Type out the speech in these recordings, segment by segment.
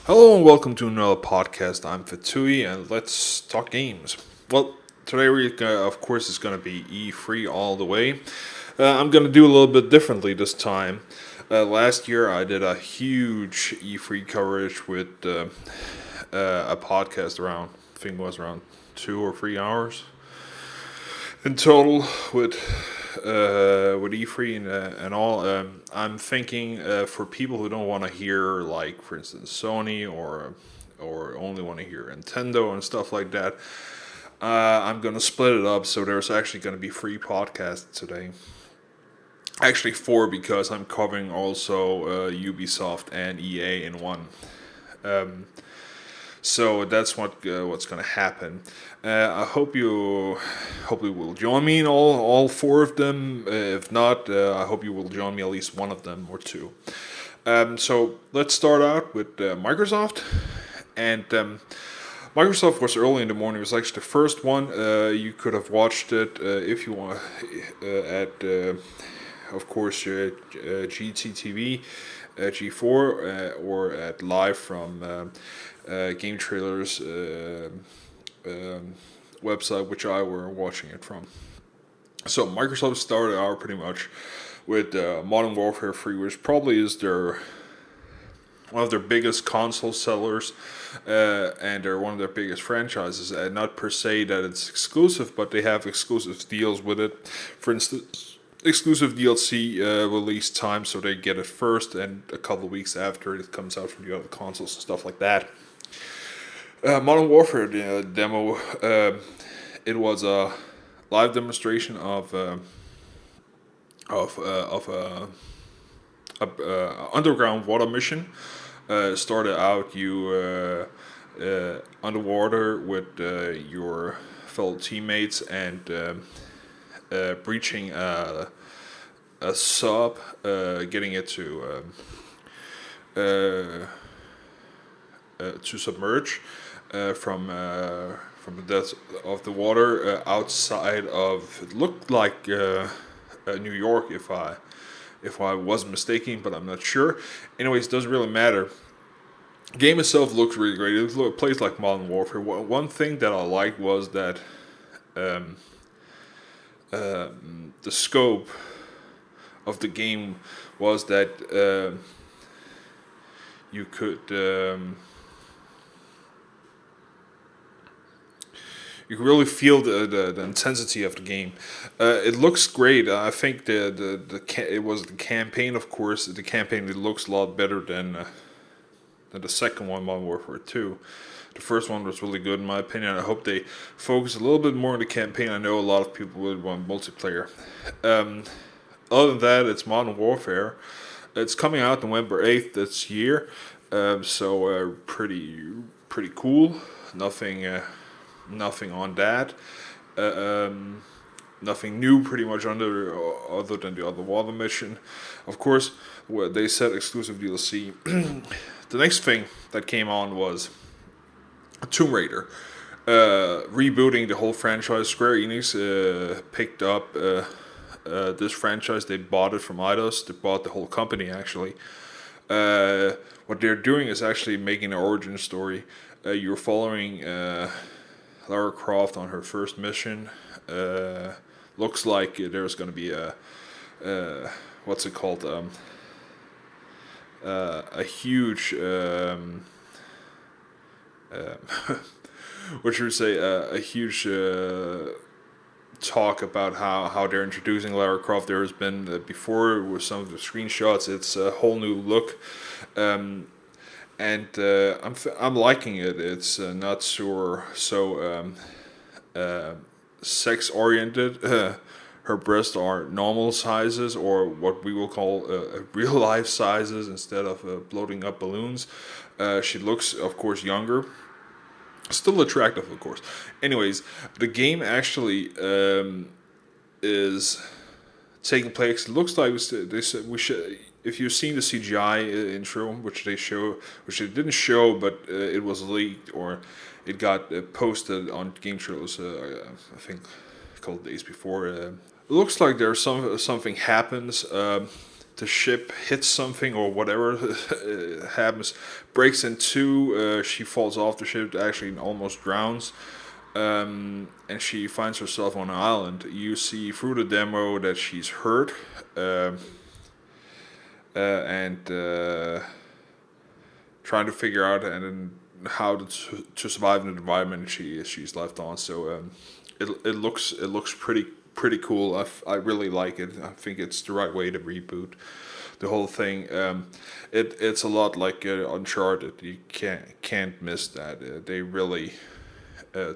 Hello and welcome to another podcast. I'm Fatui and let's talk games. Well, today of course, it's going to be E3 all the way. I'm going to do a little bit differently this time. Last year, I did a huge E3 coverage with a podcast around, I think it was around 2 or 3 hours in total with E3 and all. I'm thinking for people who don't want to hear, like for instance Sony or only want to hear Nintendo and stuff like that. I'm gonna split it up, so there's actually gonna be 3 podcasts today. Actually, 4 because I'm covering also Ubisoft and EA in one. Um, So that's what's going to happen. I hope you will join me in all 4 of them. If not, I hope you will join me at least one of them or two. So let's start out with Microsoft. And Microsoft was early in the morning. It was actually the first one. You could have watched it if you want at, of course, GTTV, G4, or at live from Game Trailers website, which I were watching it from. So Microsoft started out pretty much with Modern Warfare 3, which probably is their one of their biggest console sellers, and they're one of their biggest franchises. And not per se that it's exclusive, but they have exclusive deals with it. For instance, exclusive DLC release time, so they get it first, and a couple of weeks after it comes out from the other consoles and stuff like that. Modern Warfare demo. It was a live demonstration of underground water mission. Started out underwater with your fellow teammates and breaching a sub, getting it to submerge from the depths of the water outside of, it looked like New York, if I was mistaken, but I'm not sure. Anyways, it doesn't really matter. Game itself looks really great. It plays like Modern Warfare. One thing that I liked was that um, the scope of the game was that you could you can really feel the intensity of the game. It looks great. I think it was the campaign, of course. The campaign, it looks a lot better than the second one, Modern Warfare 2. The first one was really good in my opinion. I hope they focus a little bit more on the campaign. I know a lot of people would want multiplayer. Um, Other than that, it's Modern Warfare. It's coming out November 8th this year, so pretty cool. Nothing nothing on that. Uh, um, Nothing new, pretty much under other than the other water mission. Of course, what they said exclusive DLC. The next thing that came on was Tomb Raider. Rebooting the whole franchise. Square Enix picked up this franchise. They bought it from Eidos. They bought the whole company actually. What they're doing is actually making an origin story. You're following Lara Croft on her first mission. Looks like there's going to be what's it called? A huge what should we say? A huge talk about how they're introducing Lara Croft. There has been before with some of the screenshots. It's a whole new look. Um, and I'm liking it. It's not so sex oriented. Her breasts are normal sizes, or what we will call real life sizes, instead of bloating up balloons. She looks, of course, younger. Still attractive, of course. Anyways, the game actually is taking place. It looks like they said we should. If you've seen the CGI intro, which they didn't show, but it was leaked or it got posted on Game Trailers, I think a couple of days before. It looks like there's something happens. the ship hits something or whatever happens, breaks in two. She falls off the ship, actually almost drowns, and she finds herself on an island. You see through the demo that she's hurt, and trying to figure out and how to survive in the environment she's left on. So it looks pretty cool. I really like it. I think it's the right way to reboot the whole thing. It's a lot like Uncharted. You can't miss that. They really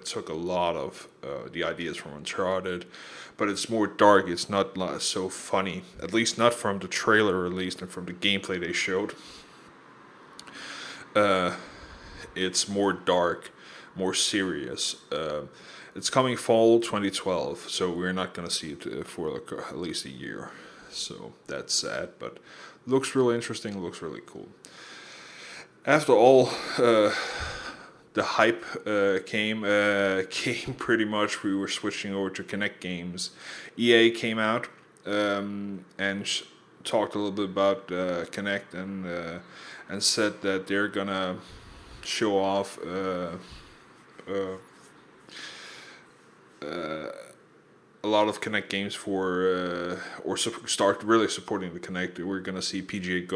took a lot of the ideas from Uncharted, but it's more dark. It's not so funny. At least not from the trailer, at least, and from the gameplay they showed. It's more dark, more serious. It's coming fall 2012, so we're not gonna see it for like at least a year. So that's sad, but looks really interesting. Looks really cool. After all, the hype came pretty much. We were switching over to Connect games. EA came out and talked a little bit about Connect and said that they're gonna show off a lot of Connect games for start really supporting the Connect. We're gonna see PGA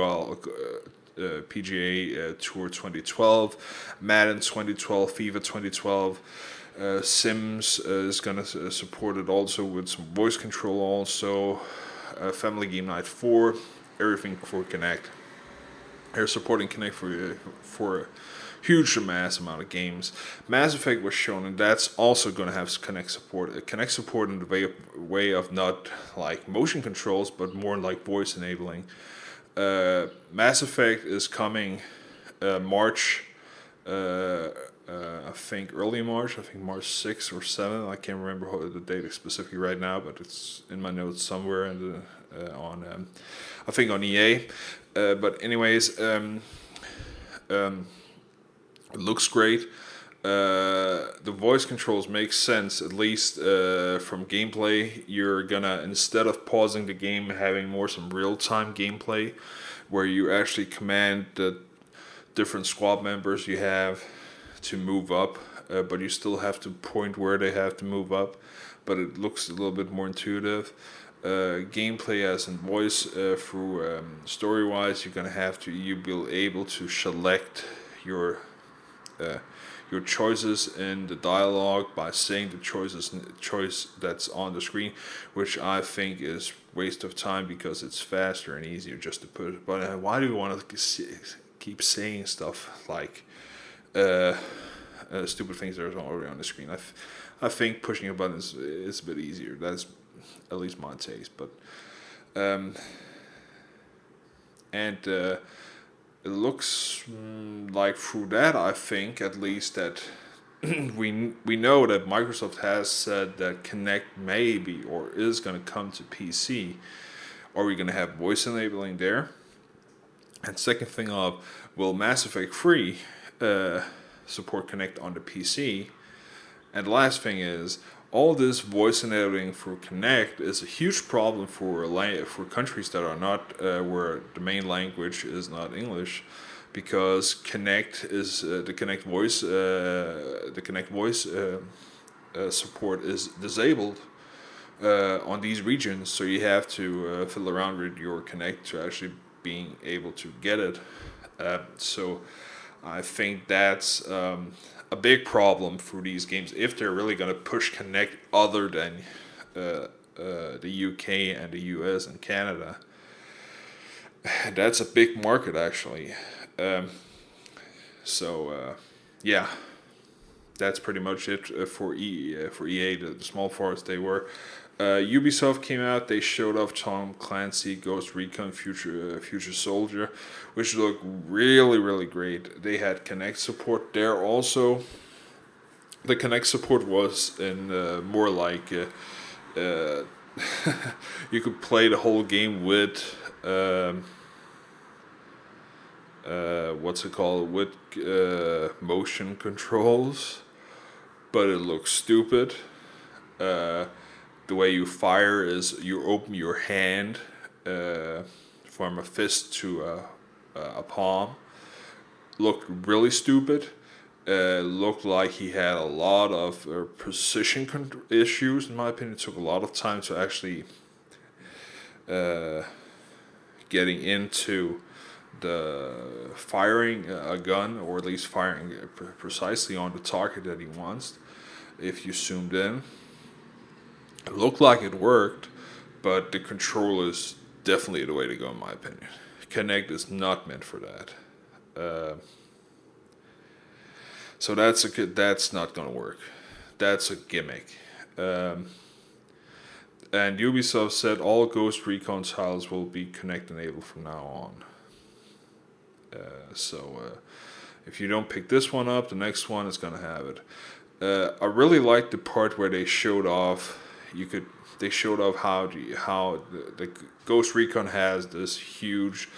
Tour 2012, Madden 2012, FIFA 2012. Sims is gonna support it also with some voice control. Also, Family Game Night 4, everything for Connect. They're supporting Connect for a huge mass amount of games. Mass Effect was shown, and that's also going to have Connect support. Connect support in the way of not like motion controls, but more like voice enabling. Mass Effect is coming March. I think early March. I think March 6th or 7th. I can't remember the date specifically right now, but it's in my notes somewhere on I think on EA. But anyways, it looks great. The voice controls make sense, at least from gameplay. You're gonna, instead of pausing the game, having more some real time gameplay where you actually command the different squad members you have to move up, but you still have to point where they have to move up. But it looks a little bit more intuitive. Gameplay as in voice through story wise, you'll be able to select your choices in the dialogue by saying the choice that's on the screen, which I think is waste of time because it's faster and easier just to put it. But why do you want to keep saying stuff like stupid things that are already on the screen? I think pushing a button is a bit easier. That's at least my taste. But and it looks like through that, I think at least that we know that Microsoft has said that Kinect maybe or is going to come to PC. Are we going to have voice enabling there? And second thing of, will Mass Effect 3 support Kinect on the PC? And the last thing is, all this voice enabling for Kinect is a huge problem for countries that are not where the main language is not English, because Kinect is the Kinect voice support is disabled on these regions, so you have to fiddle around with your Kinect to actually being able to get it. So I think that's a big problem for these games if they're really going to push Kinect other than the UK and the US and Canada. That's a big market actually. Yeah, that's pretty much it for EA. The small forest they were. Ubisoft came out. They showed off Tom Clancy Ghost Recon Future Soldier, which looked really great. They had Kinect support there also. The Kinect support was in more like you could play the whole game with what's it called, with motion controls, but it looks stupid. The way you fire is you open your hand for from a fist to a palm. Looked really stupid. Looked like he had a lot of precision issues. In my opinion, it took a lot of time to actually getting into the firing a gun, or at least firing precisely on the target that he wants. If you zoomed in, it looked like it worked, but the control is definitely the way to go, in my opinion. Kinect is not meant for that. So that's not gonna work. That's a gimmick. And Ubisoft said all Ghost Recon titles will be Kinect enabled from now on. So if you don't pick this one up, the next one is gonna have it. I really liked the part where they showed off. They showed off how the Ghost Recon has this huge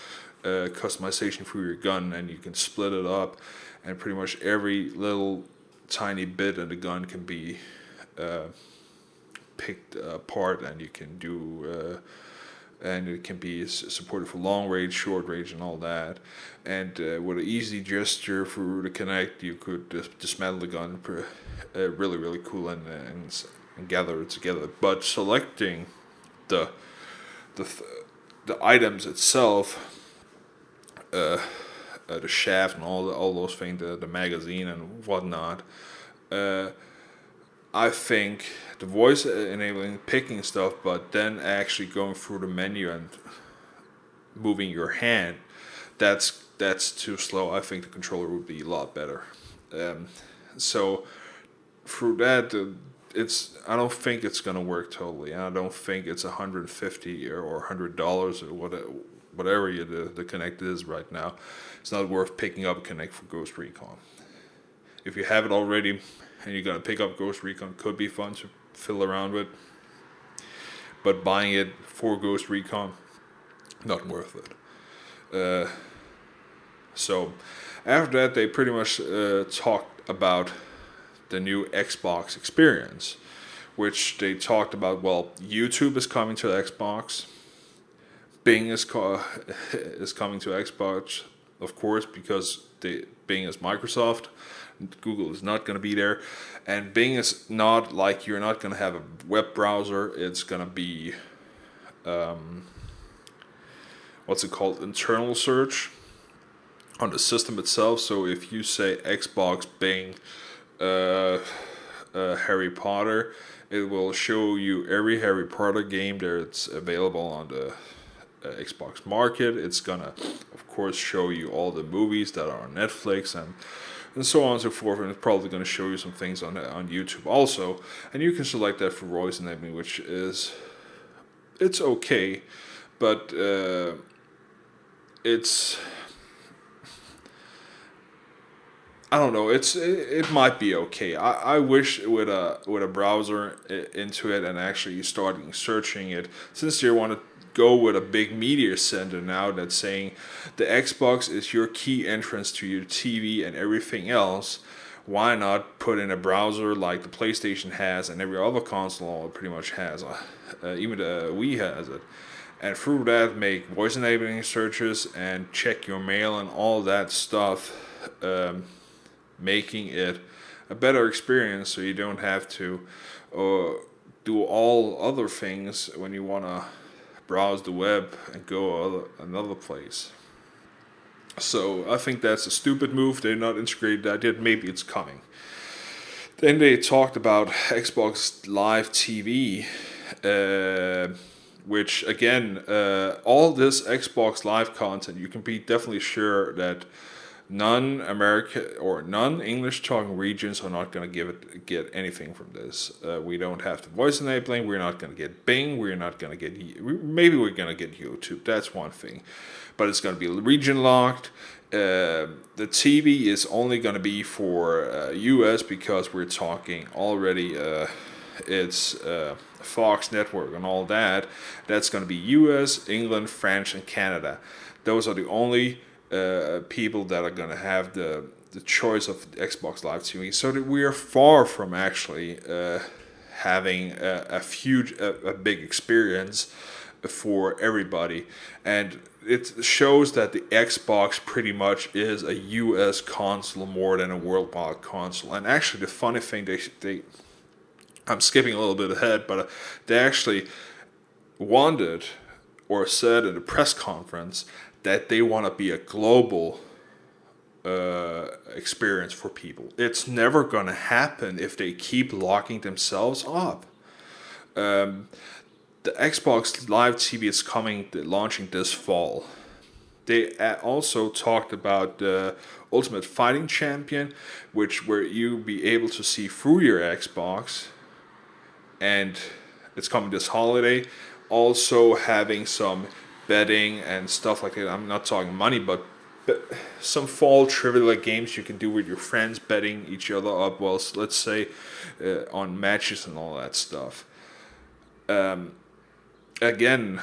customization for your gun, and you can split it up, and pretty much every little tiny bit in the gun can be picked apart, and you can do. And it can be supported for long range, short range, and all that. And with an easy gesture through the Kinect, you could dismantle the gun. Really, really cool, and gather it together. But selecting the items itself, the shaft and all those things, the magazine and whatnot. I think the voice enabling picking stuff, but then actually going through the menu and moving your hand, that's too slow. I think the controller would be a lot better. So through that, I don't think it's gonna work totally, and I don't think it's $150 or $100 or whatever the Kinect is right now. It's not worth picking up a Kinect for Ghost Recon. If you have it already and you're gonna pick up Ghost Recon, could be fun to fiddle around with. But buying it for Ghost Recon, not worth it. So after that, they pretty much talked about the new Xbox experience, which they talked about. Well, YouTube is coming to Xbox. Bing is coming to Xbox, of course, because Bing is Microsoft. Google is not going to be there, and Bing is not like, you're not going to have a web browser. It's going to be what's it called, internal search on the system itself. So if you say Xbox Bing Harry Potter, it will show you every Harry Potter game that's available on the Xbox market. It's gonna, of course, show you all the movies that are on Netflix and so on and so forth, and it's probably going to show you some things on YouTube also. And you can select that for voice enabling, which it's okay, but it's, I don't know. It might be okay. I wish with a browser into it and actually starting searching it, since you want to go with a big media center now that's saying the Xbox is your key entrance to your TV and everything else. Why not put in a browser like the PlayStation has and every other console pretty much has? Even the Wii has it. And through that, make voice enabling searches and check your mail and all that stuff. Making it a better experience, so you don't have to do all other things when you want to browse the web and go another place. So I think that's a stupid move. They're not integrated that yet. Maybe it's coming. Then they talked about Xbox Live TV, which again, all this Xbox Live content, you can be definitely sure that non-American or non-English talking regions are not going to get anything from this. We don't have the voice enabling. We're not going to get Bing. We're not going to get, maybe we're going to get YouTube. That's one thing, but it's going to be region locked. The TV is only going to be for US, because we're talking already. It's Fox network and all that. That's going to be US, England, France, and Canada. Those are the only people that are going to have the choice of Xbox Live TV. So that we are far from actually having a big experience for everybody, and it shows that the Xbox pretty much is a U.S. console more than a worldwide console. And actually, the funny thing, they I'm skipping a little bit ahead, but they actually wanted or said in a press conference that they want to be a global experience for people. It's never going to happen if they keep locking themselves up. The Xbox Live TV is launching this fall. They also talked about the Ultimate Fighting Champion, where you be able to see through your Xbox, and it's coming this holiday. Also having some betting and stuff like that. I'm not talking money, but some fall trivia games you can do with your friends, betting each other up. Well, let's say on matches and all that stuff. Again,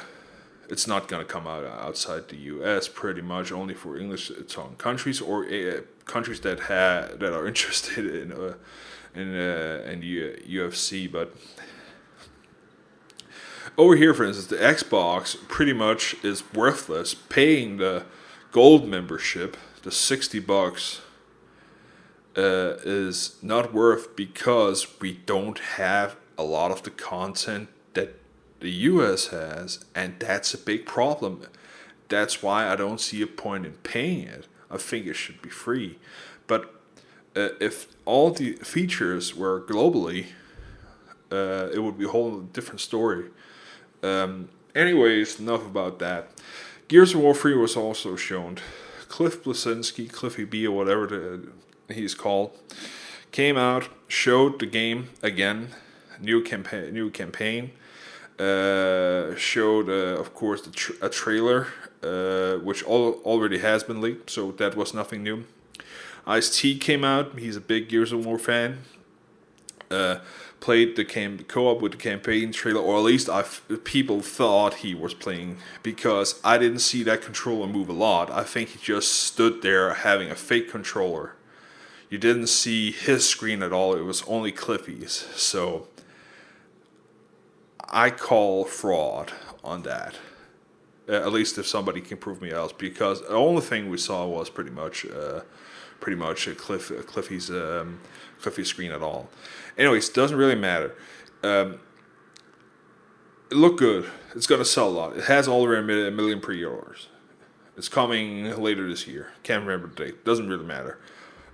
it's not going to come out outside the U.S. pretty much, only for English-talking countries or countries that are interested in UFC. But over here, for instance, the Xbox pretty much is worthless. Paying the gold membership, the $60, is not worth, because we don't have a lot of the content that the US has, and that's a big problem. That's why I don't see a point in paying it. I think it should be free. But if all the features were globally, it would be a whole different story. Anyways, enough about that. Gears of War 3 was also shown. Cliff Bleszinski, Cliffy B, or whatever he's called, came out, showed the game again, new campaign. Showed, of course, a trailer, which already has been leaked, so that was nothing new. Ice-T came out. He's a big Gears of War fan. Played the co-op with the campaign trailer, or at least people thought he was playing, because I didn't see that controller move a lot. I think he just stood there having a fake controller. You didn't see his screen at all. It was only Cliffy's. So I call fraud on that. At least if somebody can prove me else, because the only thing we saw was pretty much Cliffy's screen at all. Anyways, doesn't really matter. It looked good. It's gonna sell a lot. It has already a million pre-orders. It's coming later this year. Can't remember the date. Doesn't really matter.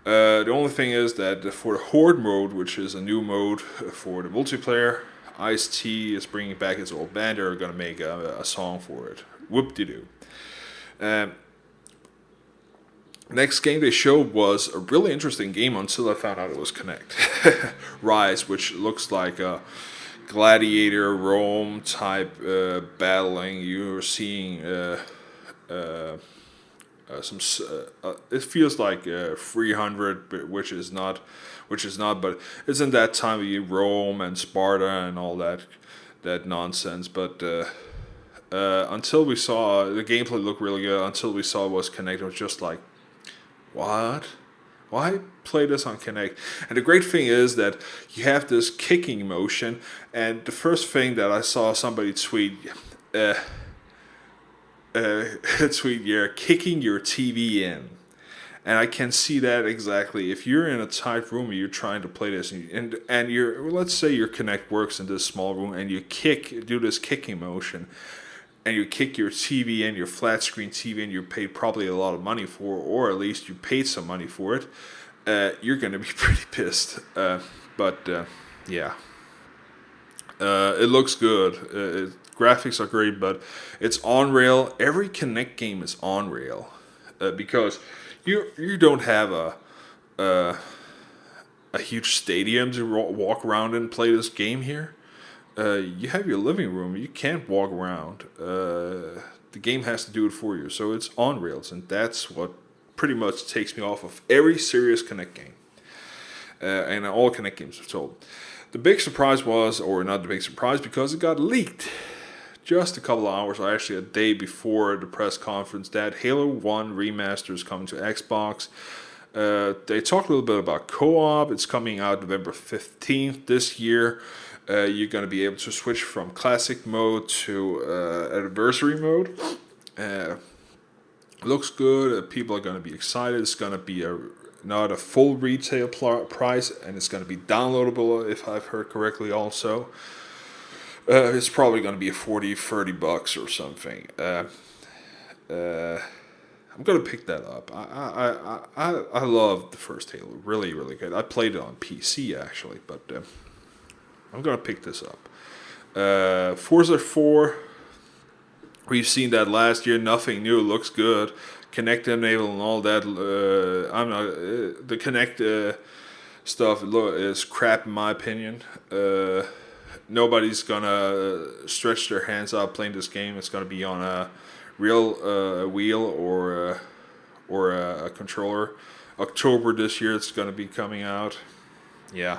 The only thing is that for the Horde mode, which is a new mode for the multiplayer, Ice-T is bringing back his old band. They're gonna make a song for it. Whoop-de-doo. Next game they showed was a really interesting game until I found out it was Kinect. Rise, which looks like a gladiator Rome type battling. You're seeing it feels like 300, which is not, but it's in that time of year, Rome and Sparta and all that nonsense. But until we saw the gameplay looked really good, until we saw it was Kinect, it was just like, what? Why play this on Kinect? And the great thing is that you have this kicking motion, and the first thing that I saw somebody tweet, kicking your TV in. And I can see that exactly. If you're in a tight room and you're trying to play this, and you're, let's say your Kinect works in this small room, and you do this kicking motion, and you kick your TV in, your flat screen TV, and you paid probably a lot of money for, or at least you paid some money for it, you're going to be pretty pissed. Yeah. It looks good. Graphics are great, but it's on rail. Every Kinect game is on rail, because you don't have a huge stadium to walk around and play this game here. You have your living room. You can't walk around. The game has to do it for you. So it's on rails, and that's what pretty much takes me off of every serious Kinect game. And all Kinect games are sold. The big surprise was, or not the big surprise, because it got leaked just a couple of hours, or actually a day before the press conference, that Halo 1 Remaster is coming to Xbox. They talked a little bit about co-op. It's coming out November 15th this year. You're going to be able to switch from classic mode to anniversary mode. Uh, Looks good. People are going to be excited. It's going to be not a full retail price, and it's going to be downloadable if I've heard correctly also. It's probably going to be 40, $30 or something. Uh, I'm gonna pick that up. I love the first Halo, really really good. I played it on PC actually, but I'm gonna pick this up. Forza 4, we've seen that last year. Nothing new. Looks good. Connect enable and all that. I'm not the Connect stuff is crap in my opinion. Nobody's gonna stretch their hands out playing this game. It's gonna be on a real wheel or a controller. October this year it's gonna be coming out. Yeah.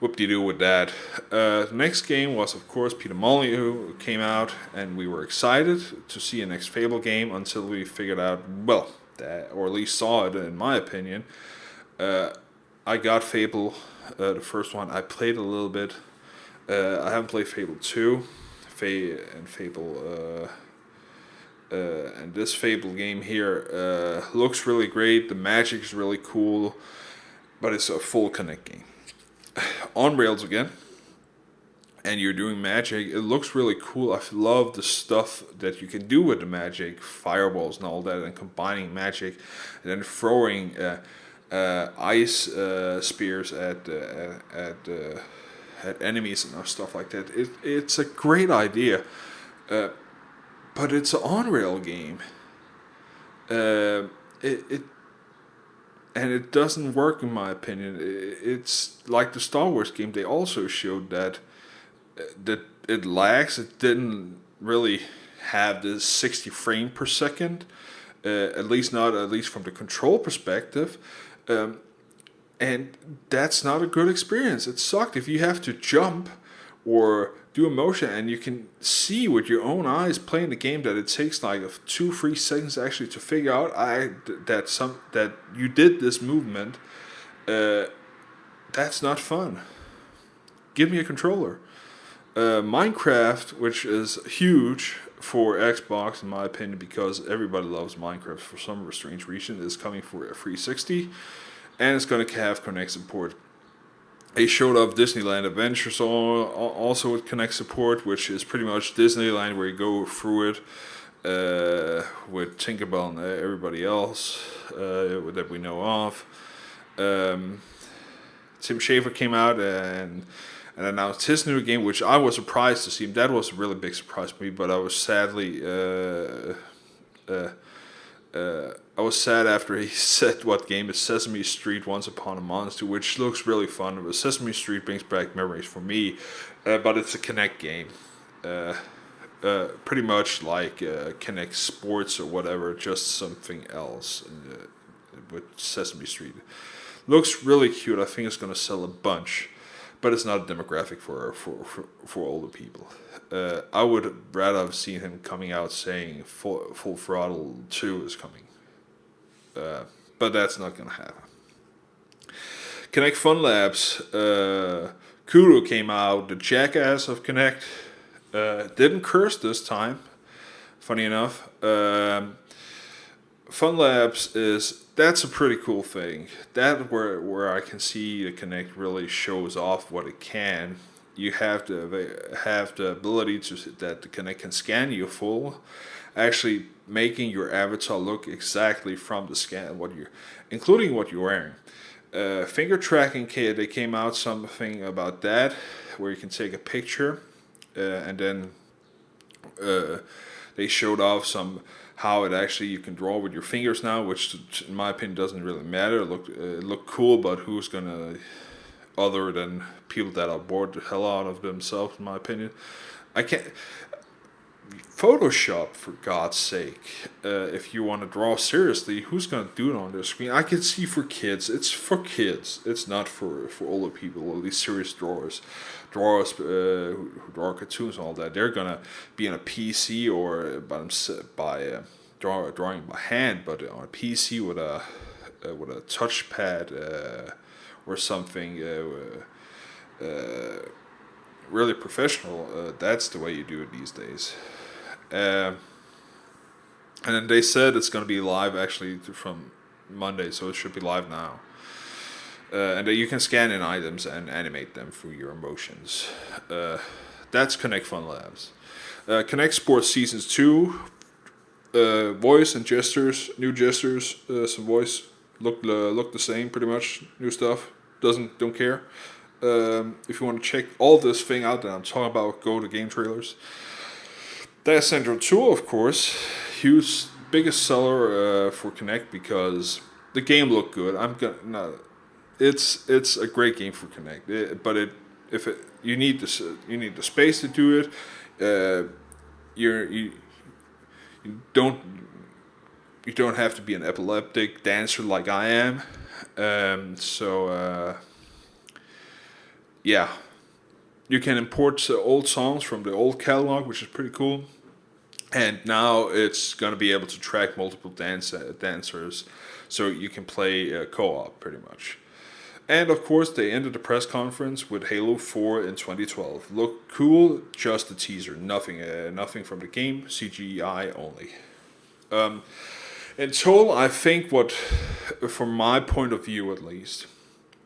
Whoop-de-doo with that. The next game was, of course, Peter Molyneux came out, and we were excited to see a next Fable game until we figured out, well, that, or at least saw it, in my opinion. I got Fable, the first one. I played a little bit. I haven't played Fable 2, and Fable, and this Fable game here looks really great. The magic is really cool, but it's a full Connect game. On rails again, and you're doing magic. It looks really cool. I love the stuff that you can do with the magic, fireballs and all that, and combining magic, and then throwing ice spears at enemies and stuff like that. It's a great idea, but it's an on rail game. It and it doesn't work in my opinion. It's like the Star Wars game. They also showed that it lags. It didn't really have this 60 frame per second, at least from the control perspective, and that's not a good experience. It sucked if you have to jump or do a motion and you can see with your own eyes playing the game that it takes like 2-3 seconds actually to figure out that you did this movement. That's not fun. Give me a controller. Minecraft, which is huge for Xbox in my opinion because everybody loves Minecraft for some strange reason, is coming for a 360, and it's going to have Connect support. They showed off Disneyland Adventures also with Connect support, which is pretty much Disneyland where you go through it with Tinkerbell and everybody else that we know of. Tim Schafer came out and announced his new game, which I was surprised to see him. That was a really big surprise to me, but I was sad after he said what game is Sesame Street Once Upon a Monster, which looks really fun. But Sesame Street brings back memories for me, but it's a Connect game. Pretty much like Connect Sports or whatever, just something else with Sesame Street. Looks really cute. I think it's going to sell a bunch, but it's not a demographic for older people. I would rather have seen him coming out saying Full Throttle 2 is coming. But that's not going to happen. Connect Fun Labs. Kudo came out, the jackass of Connect. Didn't curse this time, funny enough. Fun Labs that's a pretty cool thing. That where I can see the Connect really shows off what it can. You have the ability that the Connect can scan you full, actually making your avatar look exactly from the scan including what you're wearing. Finger tracking, they came out something about that, where you can take a picture, and then they showed off how it actually you can draw with your fingers now, which in my opinion doesn't really matter. It looked cool, but who's gonna, other than people that are bored the hell out of themselves, in my opinion. I can't. Photoshop, for God's sake. If you want to draw seriously, who's going to do it on their screen? I can see for kids. It's for kids. It's not for older people, or these serious drawers who draw cartoons and all that. They're going to be on a PC or drawing by hand, but on a PC with a touchpad or something. really professional, that's the way you do it these days. Um and then they said it's going to be live actually from Monday, so it should be live now. And that you can scan in items and animate them through your emotions. That's Connect Fun Labs. Connect Sports Seasons 2, voice and gestures, new gestures, some voice look the same pretty much. New stuff, don't care. If you want to check all this thing out that I'm talking about, go to Game Trailers. Data Central 2, of course, huge biggest seller for Connect because the game looked good. I'm gonna no, it's a great game for Connect, but if it you need the space to do it. You don't you don't have to be an epileptic dancer like I am. Yeah, you can import old songs from the old catalog, which is pretty cool. And now it's gonna be able to track multiple dancers, so you can play co-op pretty much. And of course, they ended the press conference with Halo 4 in 2012. Looked cool, just a teaser, nothing from the game, CGI only. In total, I think from my point of view at least,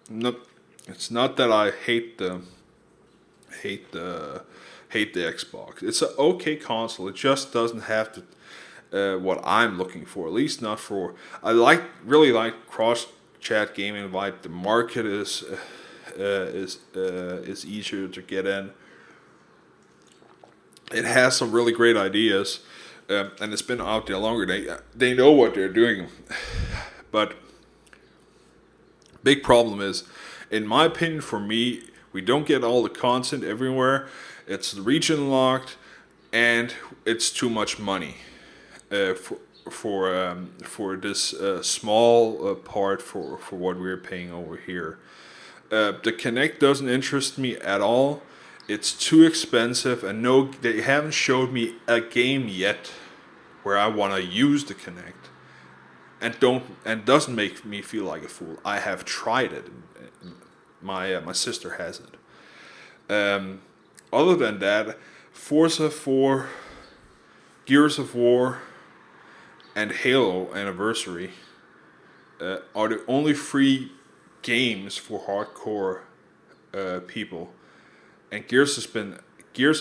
not, it's not that I hate the hate the Xbox. It's an okay console. It just doesn't have what I'm looking for. At least not for. Really like cross chat gaming. Like the market is easier to get in. It has some really great ideas, and it's been out there longer. They know what they're doing, but big problem is, in my opinion, for me, we don't get all the content everywhere. It's region locked, and it's too much money uh, for for this small part for what we're paying over here. The Connect doesn't interest me at all. It's too expensive, and no, they haven't showed me a game yet where I want to use the Connect, and doesn't make me feel like a fool. I have tried it. My sister has it. Other than that, Forza 4, Gears of War, and Halo Anniversary are the only free games for hardcore people. And Gears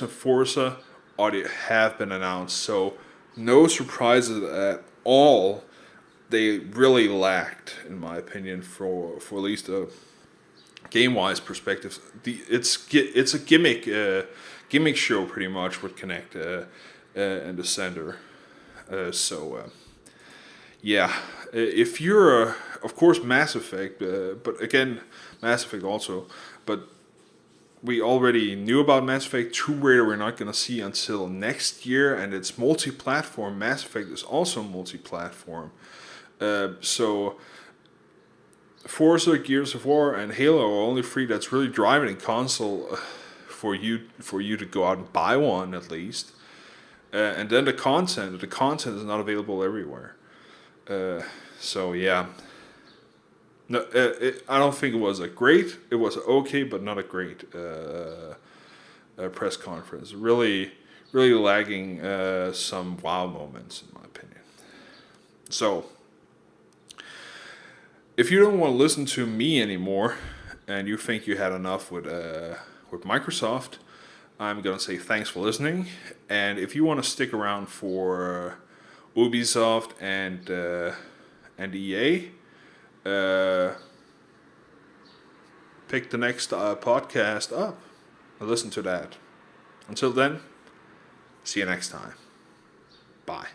and Forza already have been announced, so no surprises at all. They really lacked, in my opinion, for at least a game wise perspective. It's a gimmick show pretty much with Connect and the Sender. Yeah, if you're of course Mass Effect, but again Mass Effect also, but we already knew about Mass Effect. Tomb Raider we're not gonna see until next year, and it's multi-platform. Mass Effect is also multi-platform. So Forza, Gears of War, and Halo are only three that's really driving a console for you to go out and buy one at least. And then the content is not available everywhere. So yeah, no, I don't think it was a great. It was okay, but not a great press conference. Really lagging some wow moments in my opinion. So if you don't want to listen to me anymore, and you think you had enough with Microsoft, I'm gonna say thanks for listening. And if you want to stick around for Ubisoft and EA, pick the next podcast up and listen to that. Until then, see you next time. Bye.